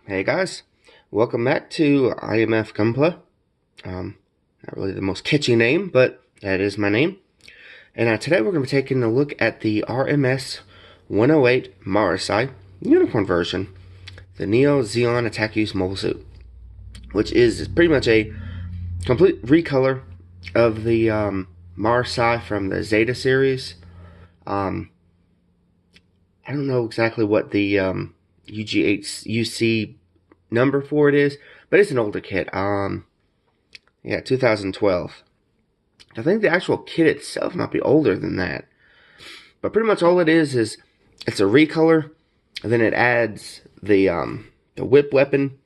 Hey guys, welcome back to IMF Gunpla. Not really the most catchy name, but that is my name. And today we're going to be taking a look at the RMS-108 Marasai unicorn version, the Neo Xeon Attack Use mobile suit, which is pretty much a complete recolor of the Marasai from the Zeta series. I don't know exactly what the HGUC number for it is, but it's an older kit. Yeah, 2012. I think the actual kit itself might be older than that, but pretty much all it is it's a recolor, and then it adds the whip weapon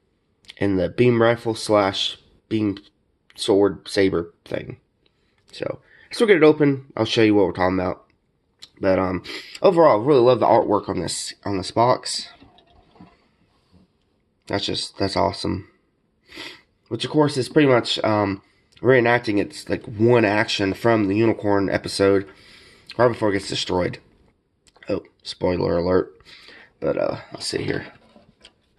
and the beam rifle slash beam sword saber thing. So let's get it open. I'll show you what we're talking about. But overall, I really love the artwork on this box. That's awesome. Which of course is pretty much reenacting its like one action from the unicorn episode right before it gets destroyed. Oh, spoiler alert. But let's see here.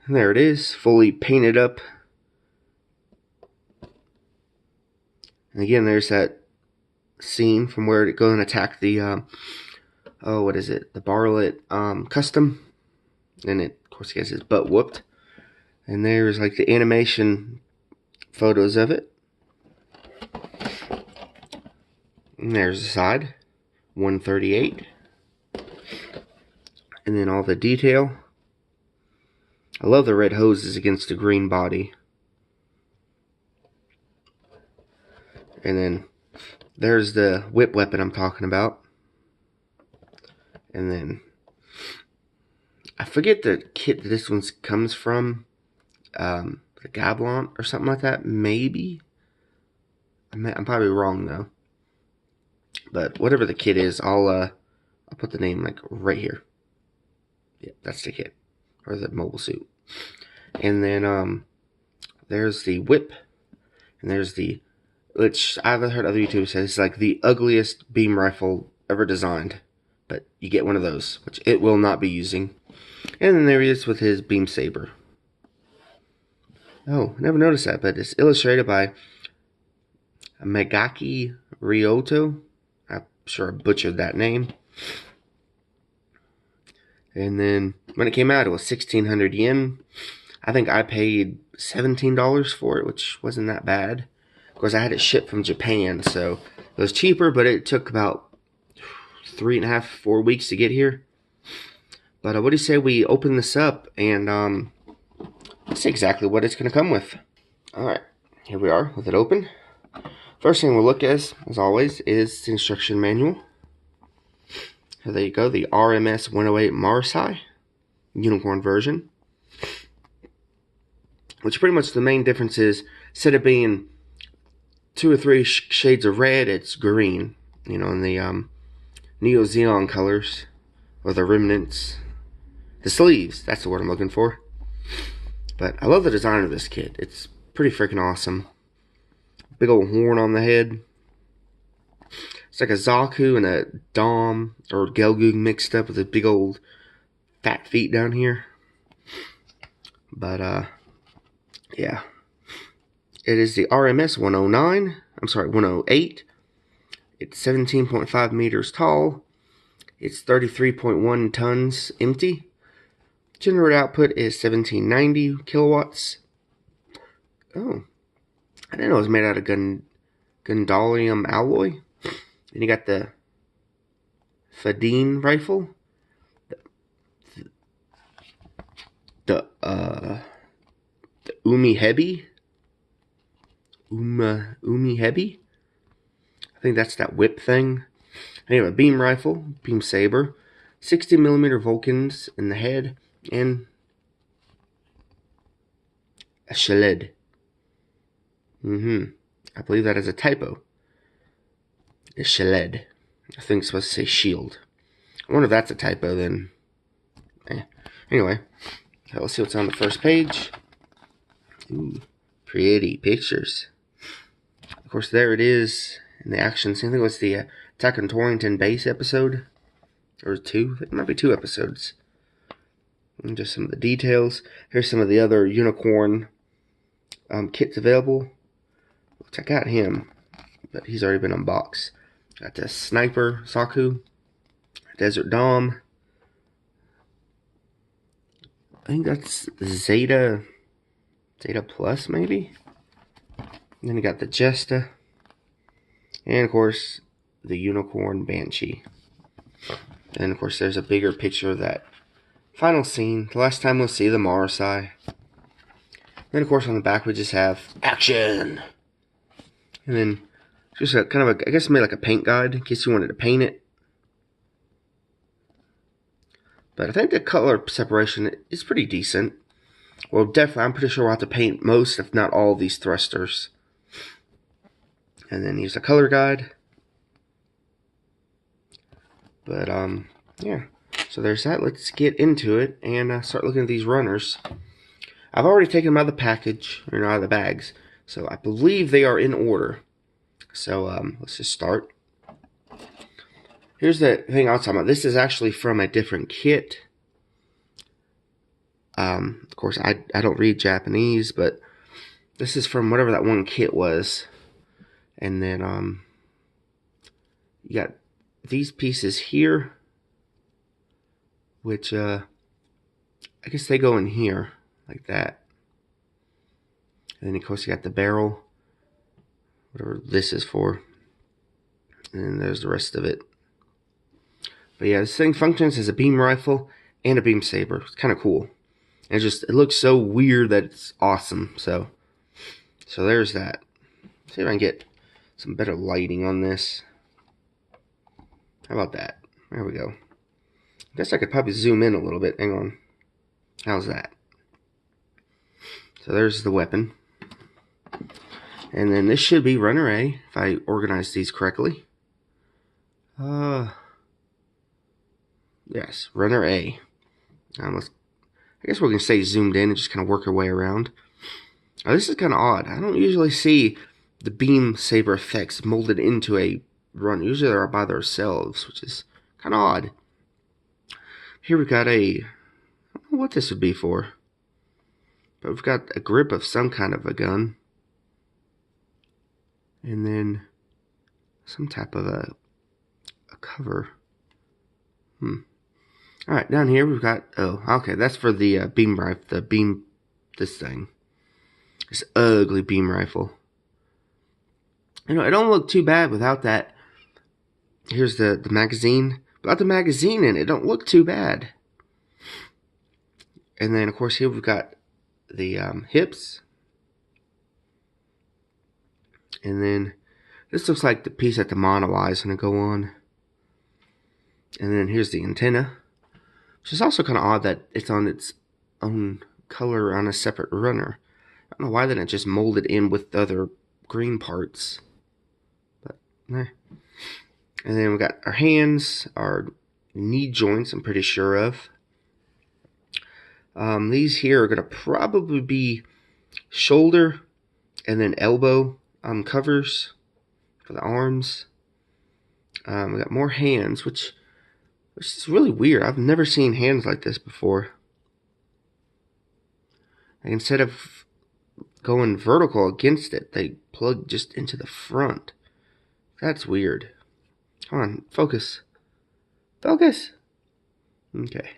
And there it is, fully painted up. And again, there's that scene from where it goes and attack the what is it? The Barlet custom. And it of course gets his butt whooped. And there's like the animation photos of it. And there's the side, 138. And then all the detail. I love the red hoses against the green body. And then there's the whip weapon I'm talking about. And then I forget the kit that this one comes from. The Gablon or something like that, maybe. I'm probably wrong though. But whatever the kit is, I'll put the name like right here. Yeah, that's the kit or the mobile suit. And then there's the whip, and there's the, which I've heard other YouTubers say it's like the ugliest beam rifle ever designed. But you get one of those, which it will not be using. And then there he is with his beam saber. Oh, never noticed that, but it's illustrated by Megaki Ryoto. I'm sure I butchered that name. And then when it came out, it was 1,600 yen. I think I paid $17 for it, which wasn't that bad. Of course, I had it shipped from Japan, so it was cheaper, but it took about 3.5, 4 weeks to get here. But what do you say we open this up and let's see exactly what it's going to come with. Alright, here we are with it open. First thing we'll look at, as always, is the instruction manual. So there you go, the RMS-108 Marasai unicorn version. Which pretty much the main difference is, instead of being 2 or 3 shades of red, it's green. You know, in the Neo Xeon colors, or the remnants. The sleeves, that's the word I'm looking for. But I love the design of this kit. It's pretty freaking awesome. Big old horn on the head. It's like a Zaku and a Dom or Gelgoog mixed up with a big old fat feet down here. But yeah. It is the RMS 109. I'm sorry, 108. It's 17.5 meters tall. It's 33.1 tons empty. Generated output is 1790 kilowatts. Oh, I didn't know it was made out of Gundalium alloy. And you got the Fadine rifle. The Umi Hebi. Umi Hebi. I think that's that whip thing. Anyway, beam rifle, beam saber, 60mm Vulcans in the head, and a Shaled. I believe that is a typo. A Shaled. I think it's supposed to say shield. I wonder if that's a typo then. Anyway, let's see what's on the first page. Ooh, pretty pictures. Of course, there it is in the action scene. I think it was the Attack on Torrington base episode. Or 2. It might be 2 episodes. And just some of the details. Here's some of the other unicorn kits available. Which I got him, but he's already been unboxed. Got the Sniper Saku, Desert Dom. I think that's Zeta Plus maybe. And then you got the Jesta, and of course the Unicorn Banshee. And of course there's a bigger picture of that final scene. The last time we'll see the Marasai. Then of course on the back we just have action. And then just a kind of I guess made like a paint guide in case you wanted to paint it. But I think the color separation is pretty decent. Well, definitely, I'm pretty sure we'll have to paint most, if not all, these thrusters. And then here's a color guide. But, yeah. So there's that. Let's get into it and start looking at these runners. I've already taken them out of the package, or out of the bags. So I believe they are in order. So, let's just start. Here's the thing I was talking about. This is actually from a different kit. Of course, I don't read Japanese, but this is from whatever that one kit was. And then, you got these pieces here, which, I guess they go in here, like that. And then, of course, you got the barrel, whatever this is for. And then there's the rest of it. But yeah, this thing functions as a beam rifle and a beam saber. It's kind of cool. And it looks so weird that it's awesome. So there's that. See if I can get some better lighting on this. How about that? There we go. I guess I could probably zoom in a little bit. Hang on. How's that? So there's the weapon. And then this should be runner A, if I organize these correctly. Yes, runner A. I guess we're going to stay zoomed in and just kind of work our way around. Now, this is kind of odd. I don't usually see the beam saber effects molded into a run. Usually they're by themselves, which is kind of odd. Here we've got I don't know what this would be for. But we've got a grip of some kind of a gun. And then some type of a cover. Alright, down here we've got, oh, okay, that's for the beam rifle, this thing. This ugly beam rifle. You know, it don't look too bad without that. Here's the magazine. Without the magazine in it, it don't look too bad. And then, of course, here we've got the hips. And then, this looks like the piece that the mono eye is going to go on. And then here's the antenna. Which is also kind of odd that it's on its own color on a separate runner. I don't know why they didn't just mold it in with the other green parts. But, eh. And then we got our hands, our knee joints, I'm pretty sure of. These here are going to probably be shoulder and then elbow covers for the arms. We got more hands, which is really weird. I've never seen hands like this before. Like instead of going vertical against it, they plug just into the front. That's weird. Come on, focus. Focus! Okay.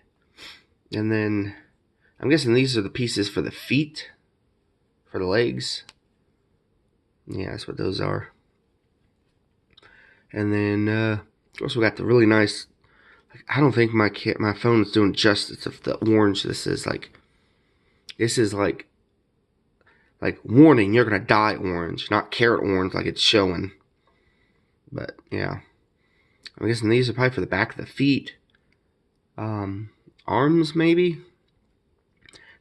And then, I'm guessing these are the pieces for the feet. For the legs. Yeah, that's what those are. And then, also got the really nice, I don't think my phone's doing justice of the orange this is. Like warning, you're gonna die orange, not carrot orange like it's showing. But yeah, I'm guessing these are probably for the back of the feet, arms maybe,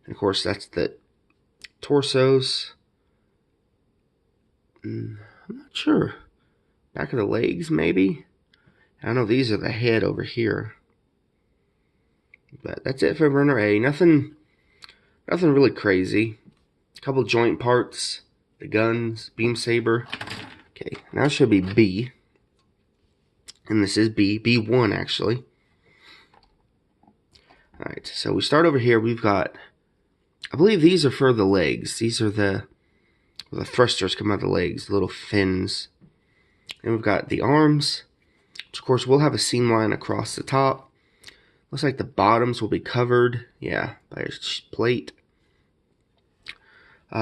and of course that's the torsos. I'm not sure. Back of the legs maybe. I know these are the head over here. But that's it for runner A. Nothing really crazy. A couple joint parts, the guns, beam saber. Okay, now it should be B. And this is B1 actually. Alright, so we start over here. We've got, I believe these are for the legs. These are the thrusters come out of the legs, the little fins. And we've got the arms, which of course will have a seam line across the top. Looks like the bottoms will be covered, yeah, by a plate.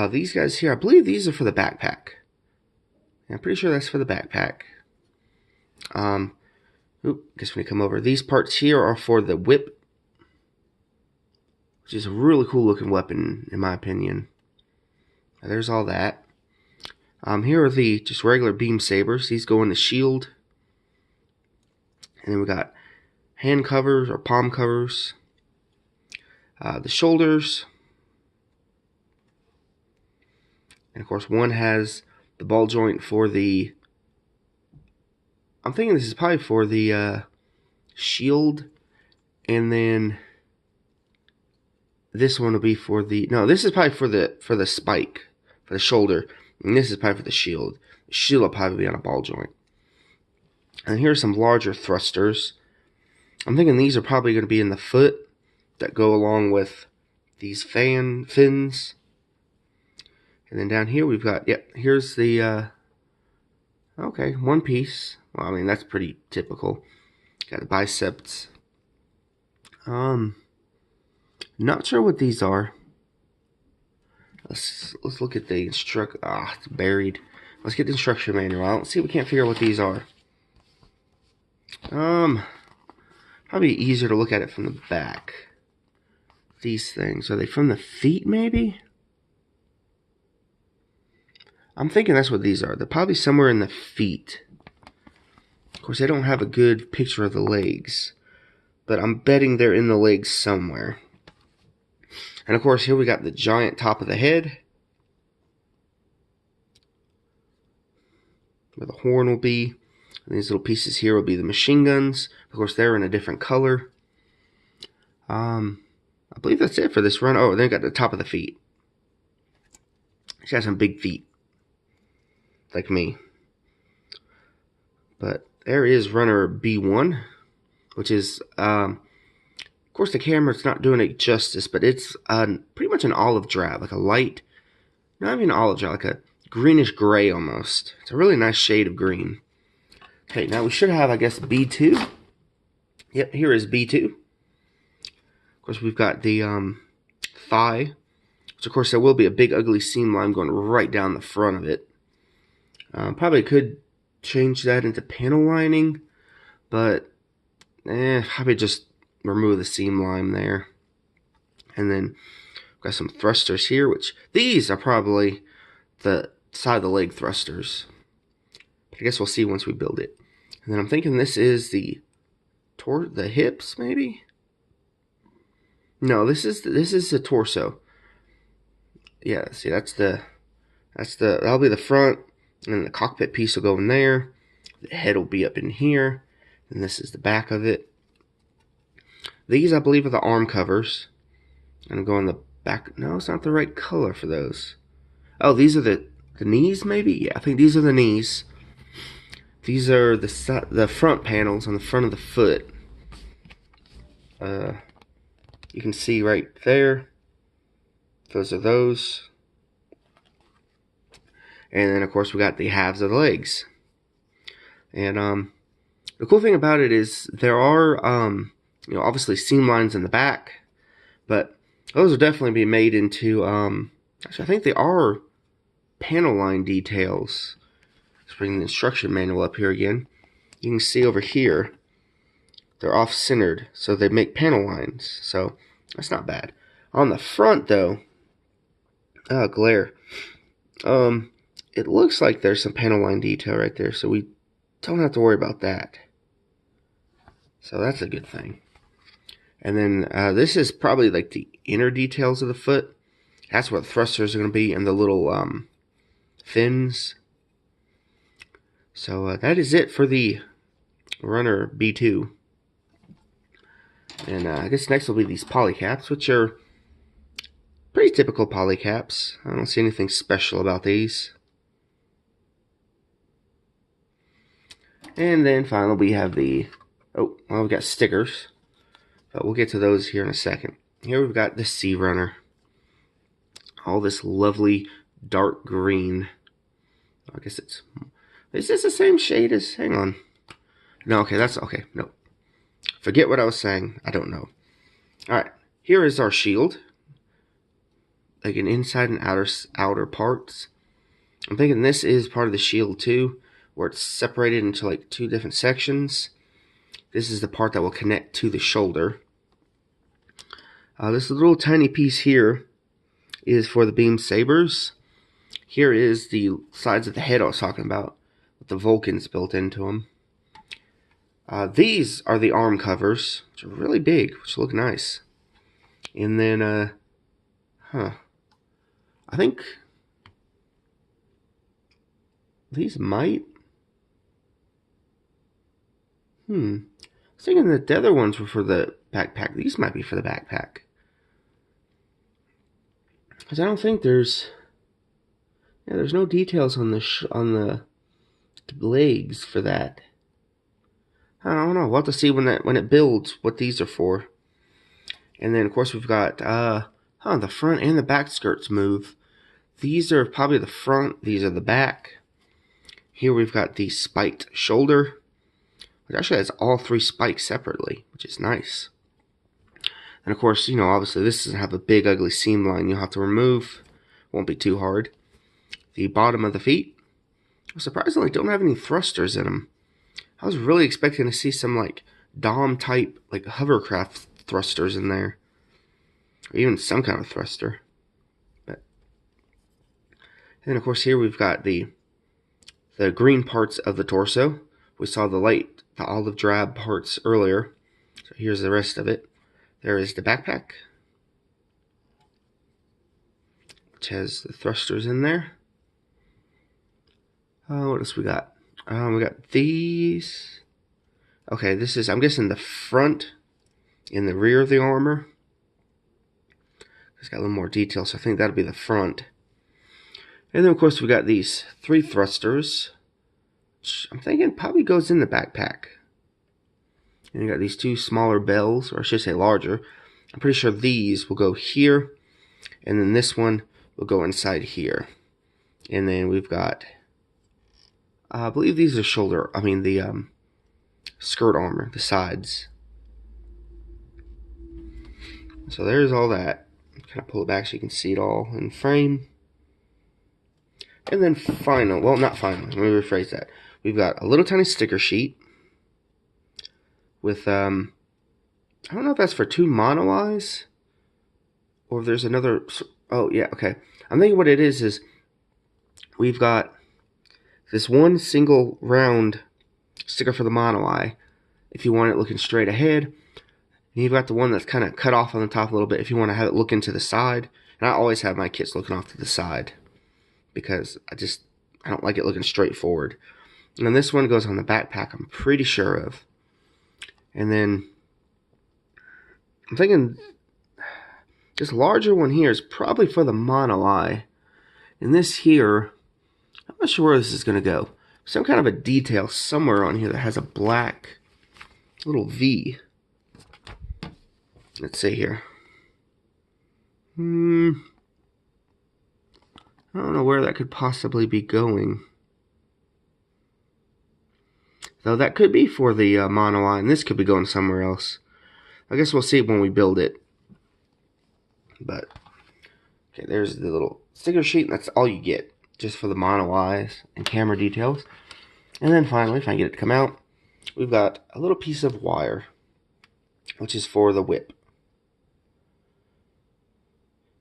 These guys here, I believe these are for the backpack. Yeah, I'm pretty sure that's for the backpack. Guess when we come over, these parts here are for the whip, which is a really cool looking weapon in my opinion. There's all that. Here are the just regular beam sabers. These go in the shield. And then we got hand covers or palm covers. The shoulders. And of course one has the ball joint for the, I'm thinking this is probably for the shield. And then this one will be for the, no, this is probably for the spike, for the shoulder. And this is probably for the shield. The shield will probably be on a ball joint. And here's some larger thrusters. I'm thinking these are probably going to be in the foot that go along with these fins. And then down here we've got, yep, here's the, okay, one piece. Well, I mean, that's pretty typical. Got the biceps. Not sure what these are. Let's look at the it's buried. Let's get the instruction manual out. Let's see if we can't figure out what these are. Probably easier to look at it from the back. These things, are they from the feet maybe? I'm thinking that's what these are. They're probably somewhere in the feet. Of course, I don't have a good picture of the legs, but I'm betting they're in the legs somewhere. And of course, here we got the giant top of the head, where the horn will be. And these little pieces here will be the machine guns. Of course, they're in a different color. I believe that's it for this run. Oh, then got the top of the feet. She's got some big feet, like me. But there is runner B1, which is, of course, the camera's not doing it justice, but it's pretty much an olive drab, like a light, not even olive drab, like a greenish gray almost. It's a really nice shade of green. Okay, now we should have, I guess, B2. Yep, here is B2. Of course, we've got the thigh, which of course there will be a big ugly seam line going right down the front of it. Probably could change that into panel lining, but probably just remove the seam line there. And then we've got some thrusters here, which these are probably the side of the leg thrusters. But I guess we'll see once we build it. And then I'm thinking this is the hips, maybe? No, this is the torso. Yeah, see, that'll be the front, and then the cockpit piece will go in there. The head will be up in here, and this is the back of it. These, I believe, are the arm covers. And I'm going the back. No, it's not the right color for those. Oh, these are the knees, maybe? Yeah, I think these are the knees. These are the front panels on the front of the foot. You can see right there. Those are those. And then, of course, we got the halves of the legs. And the cool thing about it is there are, obviously seam lines in the back, but those will definitely be made into, actually, I think they are panel line details. Let's bring the instruction manual up here again. You can see over here, they're off-centered, so they make panel lines. So that's not bad. On the front, though, glare. It looks like there's some panel line detail right there, so we don't have to worry about that. So that's a good thing. And then this is probably like the inner details of the foot. That's where the thrusters are going to be, and the little fins. So that is it for the runner B2. And I guess next will be these polycaps, which are pretty typical polycaps. I don't see anything special about these. And then finally we have the, we've got stickers. but we'll get to those here in a second. Here we've got the Sea Runner. All this lovely dark green. I guess is this the same shade as, hang on. No, okay, that's, okay, no. Forget what I was saying, I don't know. Alright, here is our shield. Like an inside and outer parts. I'm thinking this is part of the shield too, where it's separated into like two different sections. This is the part that will connect to the shoulder. This little tiny piece here is for the beam sabers. Here is the sides of the head I was talking about, with the Vulcans built into them. These are the arm covers, which are really big, which look nice. And then, I think these might, I was thinking that the other ones were for the backpack. These might be for the backpack. Because I don't think there's no details on the legs for that. I don't know. We'll have to see when it builds what these are for. And then of course we've got the front and the back skirts move. These are probably the front. These are the back. Here we've got the spiked shoulder, which actually has all three spikes separately, which is nice. And of course, obviously this doesn't have a big ugly seam line you'll have to remove. Won't be too hard. The bottom of the feet, surprisingly, don't have any thrusters in them. I was really expecting to see some like Dom type, like hovercraft thrusters in there, or even some kind of thruster. But and of course here we've got the green parts of the torso. We saw the olive drab parts earlier. So here's the rest of it. There is the backpack, which has the thrusters in there. What else we got? We got these. Okay, this is, I'm guessing, the front and the rear of the armor. It's got a little more detail, so I think that'll be the front. And then, of course, we got these 3 thrusters, which I'm thinking probably goes in the backpack. And you got these 2 smaller bells, or I should say larger. I'm pretty sure these will go here, and then this one will go inside here. And then we've got, I believe these are the skirt armor, the sides. So there's all that. Kind of pull it back so you can see it all in frame. And then finally, well, not finally, let me rephrase that. We've got a little tiny sticker sheet with, I don't know if that's for 2 mono eyes, or if there's another, oh yeah, okay. I'm thinking what it is we've got this one single round sticker for the mono eye, if you want it looking straight ahead. And you've got the one that's kind of cut off on the top a little bit if you want to have it look into the side. And I always have my kits looking off to the side, because I don't like it looking straight forward. And then this one goes on the backpack, I'm pretty sure of. And then I'm thinking this larger one here is probably for the mono eye. And this here, I'm not sure where this is going to go. Some kind of a detail somewhere on here that has a black little V. Let's see here. I don't know where that could possibly be going. Though that could be for the mono eye, and this could be going somewhere else. I guess we'll see when we build it. But, okay, there's the little sticker sheet, and that's all you get. Just for the mono eyes and camera details. And then finally, if I can get it to come out, we've got a little piece of wire, which is for the whip.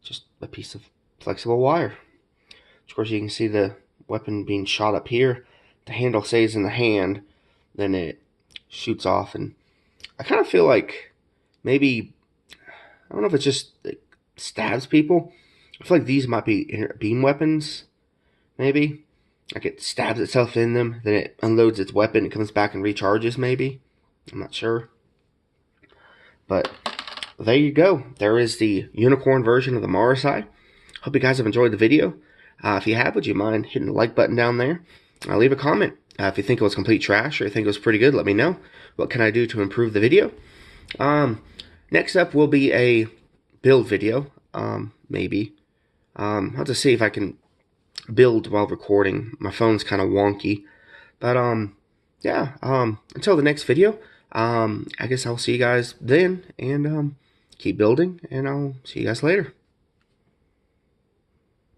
Just a piece of flexible wire. Of course, you can see the weapon being shot up here. The handle stays in the hand, then it shoots off. And I kind of feel like maybe, I don't know if it's just like stabs people. I feel like these might be beam weapons, maybe. Like it stabs itself in them, then it unloads its weapon, it comes back and recharges, maybe. I'm not sure. But there you go. There is the unicorn version of the Marasai. Hope you guys have enjoyed the video. If you have, would you mind hitting the like button down there? Leave a comment. If you think it was complete trash or you think it was pretty good, let me know. What can I do to improve the video? Next up will be a build video, maybe. I'll have to see if I can build while recording. My phone's kind of wonky. But, yeah, until the next video, I guess I'll see you guys then, and, keep building, and I'll see you guys later.